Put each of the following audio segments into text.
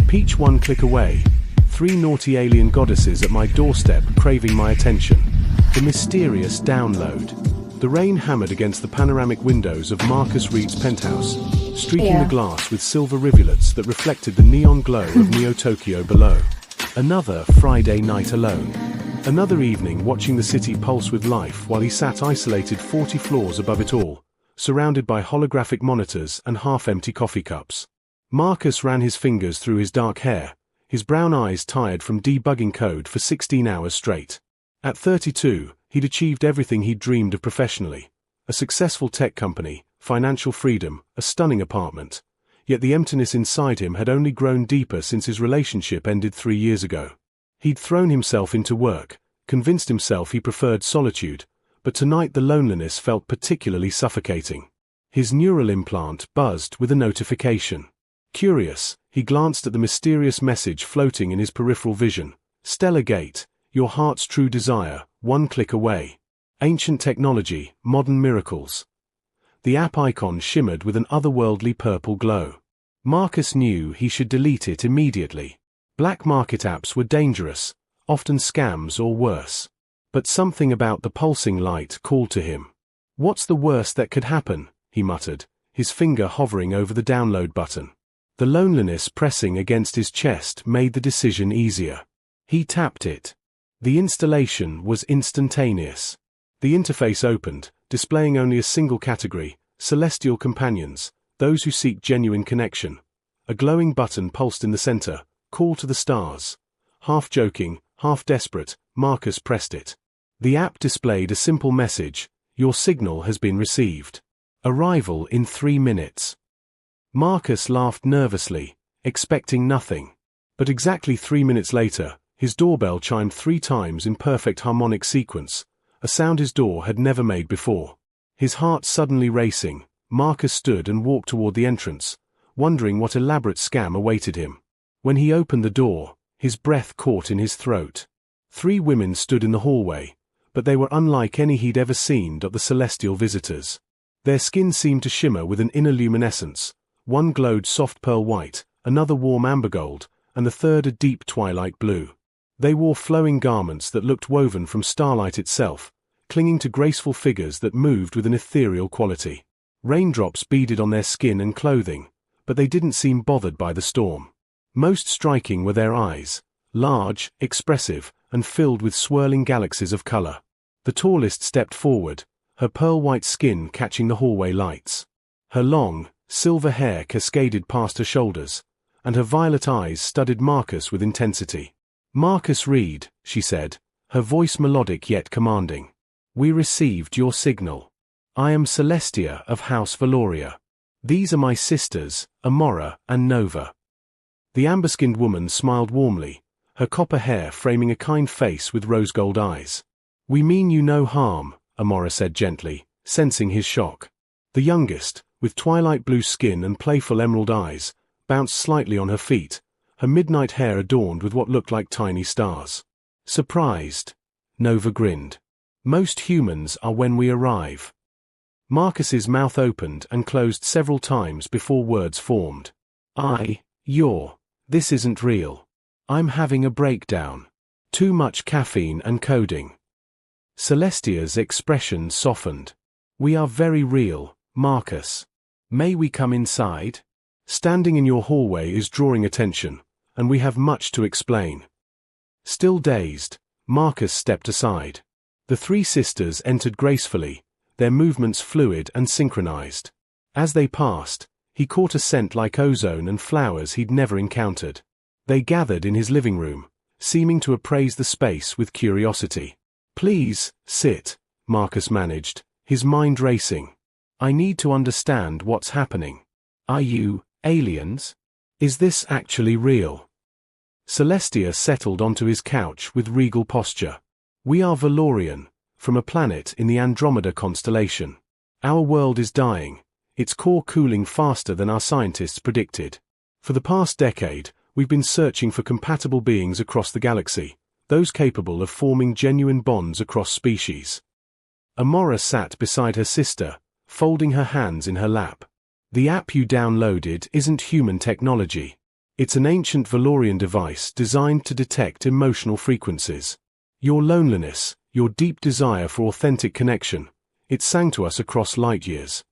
Peach one click away. 3 naughty alien goddesses at my doorstep craving my attention. The mysterious download. The rain hammered against the panoramic windows of Marcus Reed's penthouse, streaking the glass with silver rivulets that reflected the neon glow of Neo-Tokyo below. Another Friday night alone. Another evening watching the city pulse with life while he sat isolated 40 floors above it all, surrounded by holographic monitors and half-empty coffee cups. Marcus ran his fingers through his dark hair, his brown eyes tired from debugging code for 16 hours straight. At 32, he'd achieved everything he'd dreamed of professionally. A successful tech company, financial freedom, a stunning apartment. Yet the emptiness inside him had only grown deeper since his relationship ended 3 years ago. He'd thrown himself into work, convinced himself he preferred solitude, but tonight the loneliness felt particularly suffocating. His neural implant buzzed with a notification. Curious, he glanced at the mysterious message floating in his peripheral vision. Stellar Gate, your heart's true desire, 1 click away. Ancient technology, modern miracles. The app icon shimmered with an otherworldly purple glow. Marcus knew he should delete it immediately. Black market apps were dangerous, often scams or worse. But something about the pulsing light called to him. What's the worst that could happen? He muttered, his finger hovering over the download button. The loneliness pressing against his chest made the decision easier. He tapped it. The installation was instantaneous. The interface opened, displaying only a single category: celestial companions, those who seek genuine connection. A glowing button pulsed in the center, call to the stars. Half joking, half desperate, Marcus pressed it. The app displayed a simple message: your signal has been received. Arrival in 3 minutes. Marcus laughed nervously, expecting nothing. But exactly 3 minutes later, his doorbell chimed 3 times in perfect harmonic sequence, a sound his door had never made before. His heart suddenly racing, Marcus stood and walked toward the entrance, wondering what elaborate scam awaited him. When he opened the door, his breath caught in his throat. 3 women stood in the hallway, but they were unlike any he'd ever seen of the celestial visitors. Their skin seemed to shimmer with an inner luminescence. One glowed soft pearl white, another warm amber gold, and the third a deep twilight blue. They wore flowing garments that looked woven from starlight itself, clinging to graceful figures that moved with an ethereal quality. Raindrops beaded on their skin and clothing, but they didn't seem bothered by the storm. Most striking were their eyes, large, expressive, and filled with swirling galaxies of color. The tallest stepped forward, her pearl-white skin catching the hallway lights. Her long, silver hair cascaded past her shoulders, and her violet eyes studied Marcus with intensity. "Marcus Reed," she said, her voice melodic yet commanding. "We received your signal. I am Celestia of House Valoria. These are my sisters, Amora and Nova." The amber-skinned woman smiled warmly, her copper hair framing a kind face with rose-gold eyes. "We mean you no harm," Amora said gently, sensing his shock. The youngest, with twilight blue skin and playful emerald eyes, bounced slightly on her feet, her midnight hair adorned with what looked like tiny stars. "Surprised?" Nova grinned. "Most humans are when we arrive." Marcus's mouth opened and closed several times before words formed. This isn't real. I'm having a breakdown. Too much caffeine and coding." Celestia's expression softened. "We are very real, Marcus. May we come inside? Standing in your hallway is drawing attention, and we have much to explain." Still dazed, Marcus stepped aside. The 3 sisters entered gracefully, their movements fluid and synchronized. As they passed, he caught a scent like ozone and flowers he'd never encountered. They gathered in his living room, seeming to appraise the space with curiosity. "Please, sit," Marcus managed, his mind racing. "I need to understand what's happening. Are you aliens? Is this actually real?" Celestia settled onto his couch with regal posture. "We are Valorian, from a planet in the Andromeda constellation. Our world is dying, its core cooling faster than our scientists predicted. For the past decade, we've been searching for compatible beings across the galaxy, those capable of forming genuine bonds across species." Amora sat beside her sister, folding her hands in her lap. "The app you downloaded isn't human technology. It's an ancient Valorian device designed to detect emotional frequencies. Your loneliness, your deep desire for authentic connection, it sang to us across light years.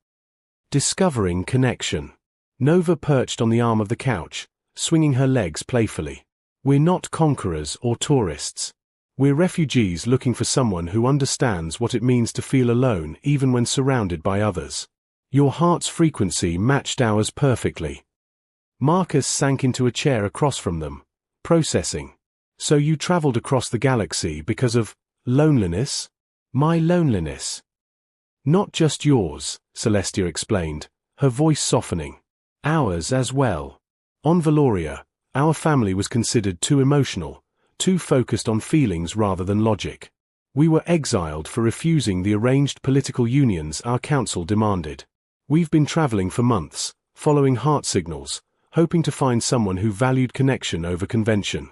Discovering connection. Nova perched on the arm of the couch, swinging her legs playfully. We're not conquerors or tourists. We're refugees looking for someone who understands what it means to feel alone even when surrounded by others. Your heart's frequency matched ours perfectly. Marcus sank into a chair across from them, processing. So you traveled across the galaxy because of loneliness? My loneliness. Not just yours, Celestia explained, her voice softening. Ours as well. On Valoria, our family was considered too emotional, too focused on feelings rather than logic. We were exiled for refusing the arranged political unions our council demanded. We've been traveling for months, following heart signals, hoping to find someone who valued connection over convention.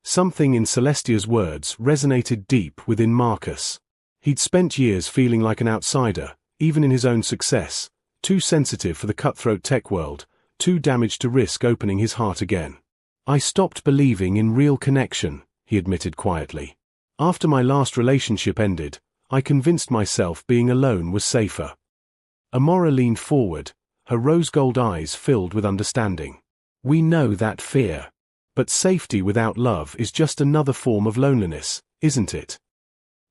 Something in Celestia's words resonated deep within Marcus. He'd spent years feeling like an outsider, even in his own success, too sensitive for the cutthroat tech world, too damaged to risk opening his heart again. I stopped believing in real connection, he admitted quietly. After my last relationship ended, I convinced myself being alone was safer. Amora leaned forward, her rose-gold eyes filled with understanding. We know that fear. But safety without love is just another form of loneliness, isn't it?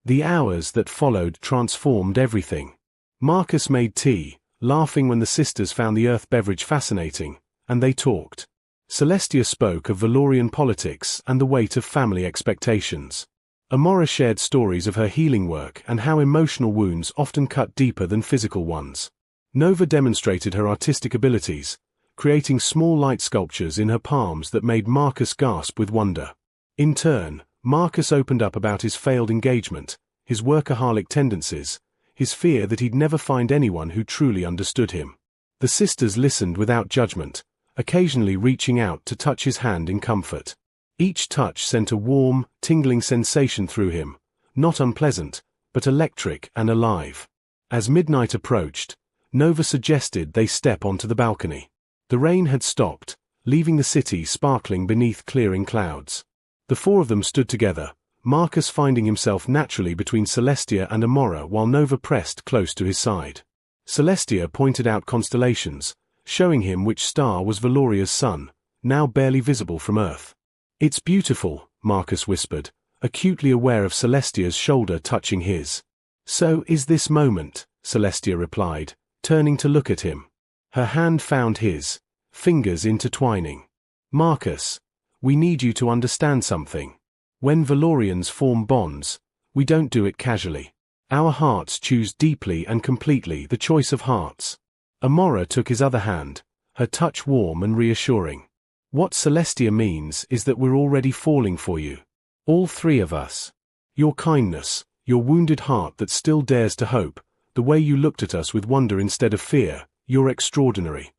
The hours that followed transformed everything. Marcus made tea, laughing when the sisters found the earth beverage fascinating, and they talked. Celestia spoke of Valorian politics and the weight of family expectations. Amora shared stories of her healing work and how emotional wounds often cut deeper than physical ones. Nova demonstrated her artistic abilities, creating small light sculptures in her palms that made Marcus gasp with wonder. In turn, Marcus opened up about his failed engagement, his workaholic tendencies, his fear that he'd never find anyone who truly understood him. The sisters listened without judgment, occasionally reaching out to touch his hand in comfort. Each touch sent a warm, tingling sensation through him, not unpleasant, but electric and alive. As midnight approached, Nova suggested they step onto the balcony. The rain had stopped, leaving the city sparkling beneath clearing clouds. The four of them stood together, Marcus finding himself naturally between Celestia and Amora while Nova pressed close to his side. Celestia pointed out constellations, showing him which star was Valoria's sun, now barely visible from Earth. It's beautiful, Marcus whispered, acutely aware of Celestia's shoulder touching his. So is this moment, Celestia replied, turning to look at him. Her hand found his, fingers intertwining. Marcus, we need you to understand something. When Valorians form bonds, we don't do it casually. Our hearts choose deeply and completely the choice of hearts. Amora took his other hand, her touch warm and reassuring. What Celestia means is that we're already falling for you. All three of us. Your kindness, your wounded heart that still dares to hope, the way you looked at us with wonder instead of fear, you're extraordinary.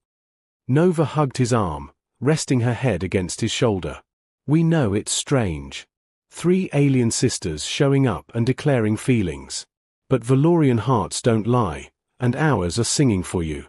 Nova hugged his arm, resting her head against his shoulder. We know it's strange. 3 alien sisters showing up and declaring feelings. But Valorian hearts don't lie, and ours are singing for you.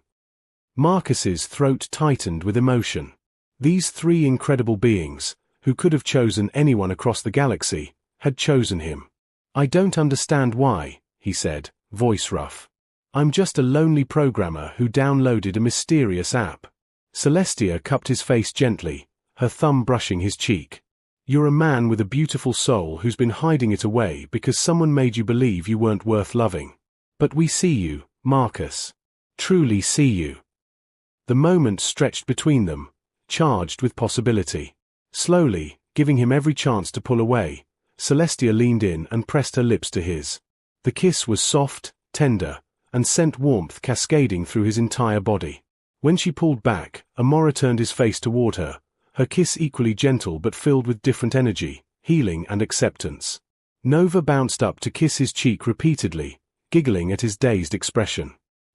Marcus's throat tightened with emotion. These 3 incredible beings, who could have chosen anyone across the galaxy, had chosen him. I don't understand why, he said, voice rough. I'm just a lonely programmer who downloaded a mysterious app. Celestia cupped his face gently, her thumb brushing his cheek. You're a man with a beautiful soul who's been hiding it away because someone made you believe you weren't worth loving. But we see you, Marcus. Truly see you. The moment stretched between them, charged with possibility. Slowly, giving him every chance to pull away, Celestia leaned in and pressed her lips to his. The kiss was soft, tender, and sent warmth cascading through his entire body. When she pulled back, Amora turned his face toward her, her kiss equally gentle but filled with different energy, healing and acceptance. Nova bounced up to kiss his cheek repeatedly, giggling at his dazed expression.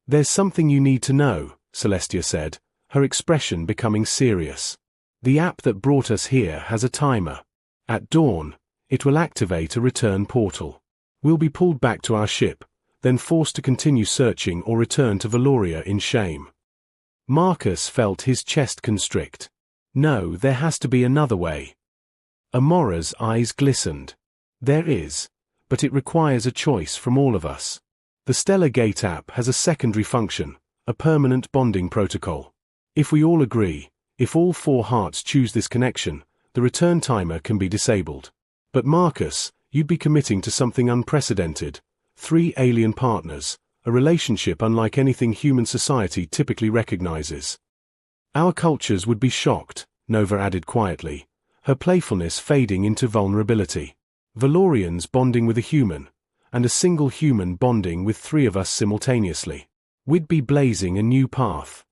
There's something you need to know, Celestia said, her expression becoming serious. The app that brought us here has a timer. At dawn, it will activate a return portal. We'll be pulled back to our ship, then forced to continue searching or return to Valoria in shame. Marcus felt his chest constrict. No, there has to be another way. Amora's eyes glistened. There is, but it requires a choice from all of us. The Stellar Gate app has a secondary function, a permanent bonding protocol. If we all agree, if all 4 hearts choose this connection, the return timer can be disabled. But Marcus, you'd be committing to something unprecedented. 3 alien partners, a relationship unlike anything human society typically recognizes. Our cultures would be shocked, Nova added quietly, her playfulness fading into vulnerability. Valorians bonding with a human, and a single human bonding with 3 of us simultaneously. We'd be blazing a new path.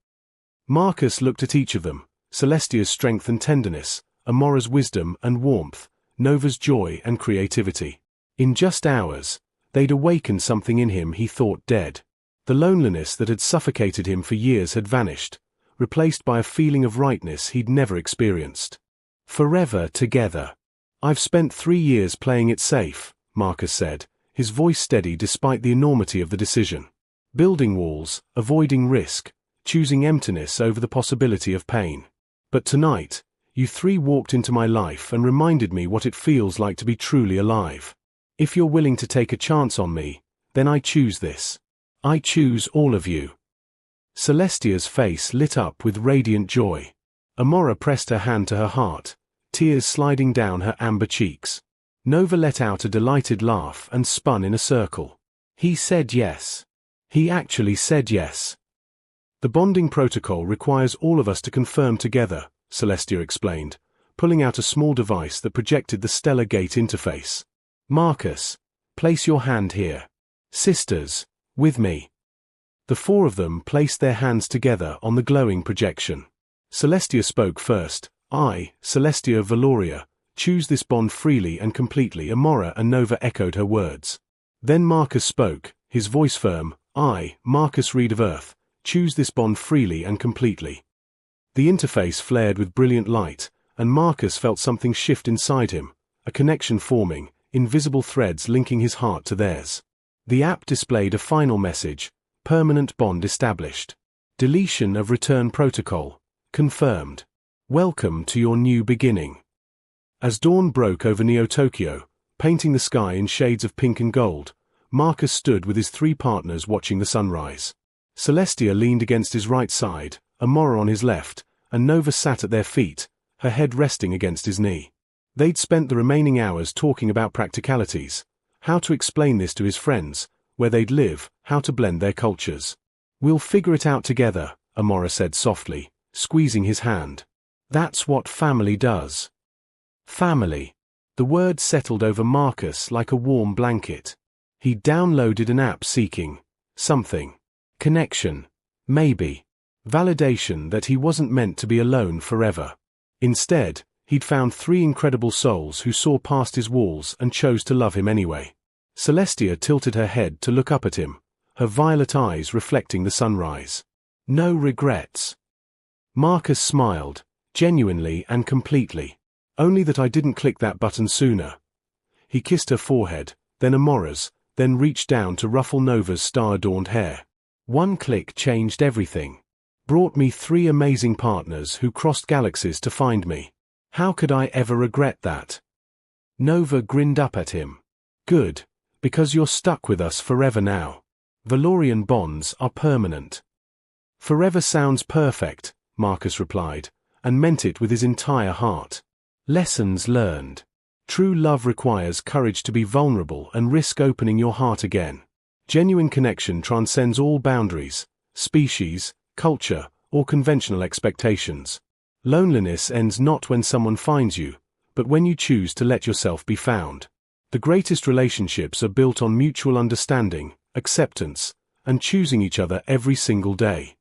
Marcus looked at each of them, Celestia's strength and tenderness, Amora's wisdom and warmth, Nova's joy and creativity. In just hours, they'd awakened something in him he thought dead. The loneliness that had suffocated him for years had vanished, replaced by a feeling of rightness he'd never experienced. Forever together. I've spent 3 years playing it safe, Marcus said, his voice steady despite the enormity of the decision. Building walls, avoiding risk, choosing emptiness over the possibility of pain. But tonight, you 3 walked into my life and reminded me what it feels like to be truly alive. If you're willing to take a chance on me, then I choose this. I choose all of you. Celestia's face lit up with radiant joy. Amora pressed her hand to her heart, tears sliding down her amber cheeks. Nova let out a delighted laugh and spun in a circle. He said yes. He actually said yes. The bonding protocol requires all of us to confirm together, Celestia explained, pulling out a small device that projected the Stellar Gate interface. Marcus, place your hand here. Sisters, with me. The 4 of them placed their hands together on the glowing projection. Celestia spoke first. I, Celestia of Valoria, choose this bond freely and completely. Amora and Nova echoed her words. Then Marcus spoke, his voice firm. I, Marcus Reed of Earth, choose this bond freely and completely. The interface flared with brilliant light, and Marcus felt something shift inside him, a connection forming, invisible threads linking his heart to theirs. The app displayed a final message, permanent bond established. Deletion of return protocol, confirmed. Welcome to your new beginning. As dawn broke over Neo-Tokyo, painting the sky in shades of pink and gold, Marcus stood with his 3 partners watching the sunrise. Celestia leaned against his right side, Amora on his left, and Nova sat at their feet, her head resting against his knee. They'd spent the remaining hours talking about practicalities, how to explain this to his friends, where they'd live, how to blend their cultures. We'll figure it out together, Amora said softly, squeezing his hand. That's what family does. Family. The word settled over Marcus like a warm blanket. He downloaded an app seeking something. Connection. Maybe. Validation that he wasn't meant to be alone forever. Instead, he'd found 3 incredible souls who saw past his walls and chose to love him anyway. Celestia tilted her head to look up at him, her violet eyes reflecting the sunrise. No regrets. Marcus smiled, genuinely and completely. Only that I didn't click that button sooner. He kissed her forehead, then Amora's, then reached down to ruffle Nova's star-adorned hair. One click changed everything. Brought me 3 amazing partners who crossed galaxies to find me. How could I ever regret that? Nova grinned up at him. Good, because you're stuck with us forever now. Valorian bonds are permanent. Forever sounds perfect, Marcus replied, and meant it with his entire heart. Lessons learned. True love requires courage to be vulnerable and risk opening your heart again. Genuine connection transcends all boundaries, species, culture, or conventional expectations. Loneliness ends not when someone finds you, but when you choose to let yourself be found. The greatest relationships are built on mutual understanding, acceptance, and choosing each other every single day.